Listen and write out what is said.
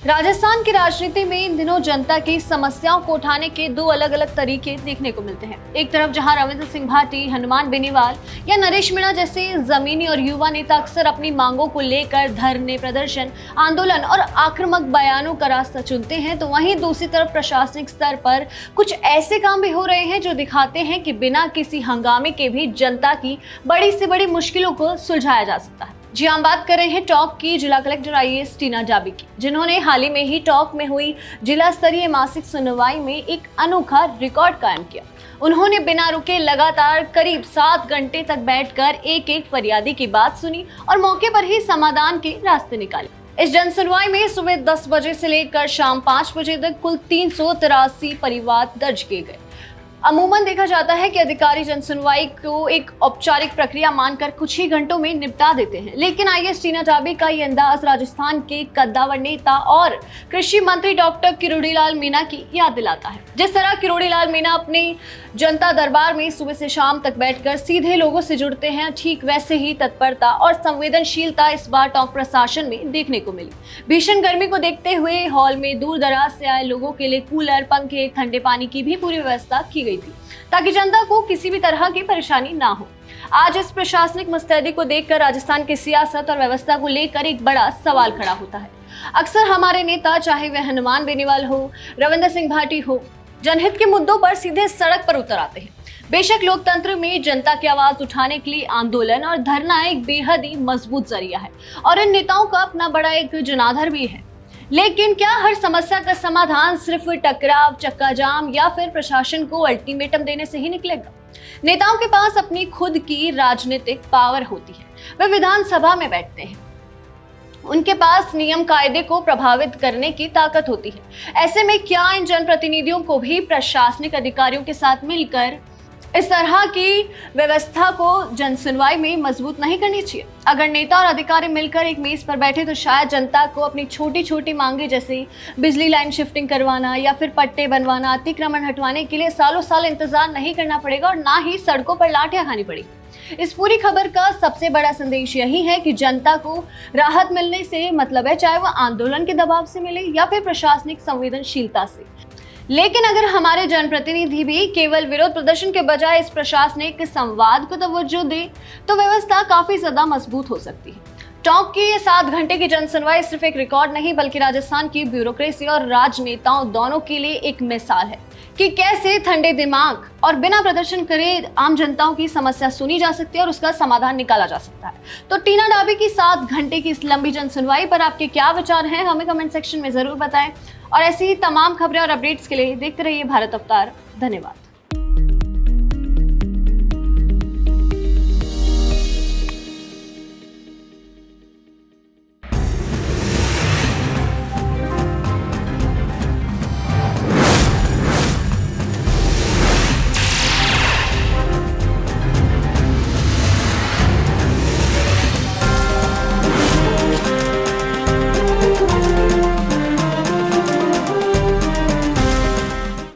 राजस्थान की राजनीति में इन दिनों जनता की समस्याओं को उठाने के दो अलग अलग तरीके देखने को मिलते हैं। एक तरफ जहां रविंद्र सिंह भाटी, हनुमान बेनीवाल या नरेश मीणा जैसे जमीनी और युवा नेता अक्सर अपनी मांगों को लेकर धरने, प्रदर्शन, आंदोलन और आक्रामक बयानों का रास्ता चुनते हैं, तो वहीं दूसरी तरफ प्रशासनिक स्तर पर कुछ ऐसे काम भी हो रहे हैं जो दिखाते हैं कि बिना किसी हंगामे के भी जनता की बड़ी से बड़ी मुश्किलों को सुलझाया जा सकता है। जी हम बात कर रहे हैं टॉक की जिला कलेक्टर आईएएस टीना डाबी की, जिन्होंने हाल ही में ही टॉक में हुई जिला स्तरीय मासिक सुनवाई में एक अनोखा रिकॉर्ड कायम किया। उन्होंने बिना रुके लगातार करीब 7 घंटे तक बैठकर एक एक फरियादी की बात सुनी और मौके पर ही समाधान के रास्ते निकाले। इस जन सुनवाई में सुबह 10 बजे से लेकर शाम 5 बजे तक कुल 383 परिवाद दर्ज किए गए। अमूमन देखा जाता है कि अधिकारी जन सुनवाई को एक औपचारिक प्रक्रिया मानकर कुछ ही घंटों में निपटा देते हैं, लेकिन आईएएस टीना डाबी का ये अंदाज राजस्थान के कद्दावर नेता और कृषि मंत्री डॉक्टर किरोड़ीलाल मीणा की याद दिलाता है। जिस तरह किरोड़ीलाल मीणा अपने जनता दरबार में सुबह से शाम तक बैठकर सीधे लोगों से जुड़ते हैं, ठीक वैसे ही तत्परता और संवेदनशीलता इस बार टॉक प्रशासन में देखने को मिली। भीषण गर्मी को देखते हुए हॉल में दूर दराज से आए लोगों के लिए कूलर, पंखे, ठंडे पानी की भी पूरी व्यवस्था की गई थी, ताकि जनता को किसी भी तरह की परेशानी ना हो। आज इस प्रशासनिक मुस्तैदी को देखकर राजस्थान की सियासत और व्यवस्था को लेकर एक बड़ा सवाल खड़ा होता है। अक्सर हमारे नेता, चाहे वह हनुमान बेनीवाल हो, रविंद्र सिंह भाटी हो, जनहित के मुद्दों पर सीधे सड़क पर उतर आते हैं। बेशक लोकतंत्र में जनता की आवाज उठाने के लिए आंदोलन और धरना एक बेहद ही मजबूत जरिया है और इन नेताओं का अपना बड़ा एक जनाधार भी है, लेकिन क्या हर समस्या का समाधान सिर्फ टकराव, चक्का जाम या फिर प्रशासन को अल्टीमेटम देने से ही निकलेगा? नेताओं के पास अपनी खुद की राजनीतिक पावर होती है, वे विधानसभा में बैठते हैं, उनके पास नियम कायदे को प्रभावित करने की ताकत होती है। ऐसे में क्या इन जनप्रतिनिधियों को भी प्रशासनिक अधिकारियों के साथ मिलकर इस तरह की व्यवस्था को जन सुनवाई में मजबूत नहीं करनी चाहिए? अगर नेता और अधिकारी मिलकर एक मेज पर बैठे तो शायद जनता को अपनी छोटी छोटी मांगे जैसे बिजली लाइन शिफ्टिंग करवाना या फिर पट्टे बनवाना, अतिक्रमण हटवाने के लिए सालों साल इंतजार नहीं करना पड़ेगा और ना ही सड़कों पर लाठियां खानी पड़ेगी। इस पूरी खबर का सबसे बड़ा संदेश यही है कि जनता को राहत मिलने से मतलब है, चाहे वह आंदोलन के दबाव से मिले या फिर प्रशासनिक संवेदनशीलता से। लेकिन अगर हमारे जनप्रतिनिधि भी केवल विरोध प्रदर्शन के बजाय इस प्रशासनिक संवाद को तवज्जो दे तो व्यवस्था काफी ज्यादा मजबूत हो सकती है। टॉक की ये 7 घंटे की जन सुनवाई सिर्फ एक रिकॉर्ड नहीं बल्कि राजस्थान की ब्यूरोक्रेसी और राजनेताओं दोनों के लिए एक मिसाल है कि कैसे ठंडे दिमाग और बिना प्रदर्शन करे आम जनताओं की समस्या सुनी जा सकती है और उसका समाधान निकाला जा सकता है। तो टीना डाबी की 7 घंटे की इस लंबी जन सुनवाई पर आपके क्या विचार हैं, हमें कमेंट सेक्शन में जरूर बताएं और ऐसी ही तमाम खबरें और अपडेट्स के लिए देखते रहिए भारत अवतार। धन्यवाद।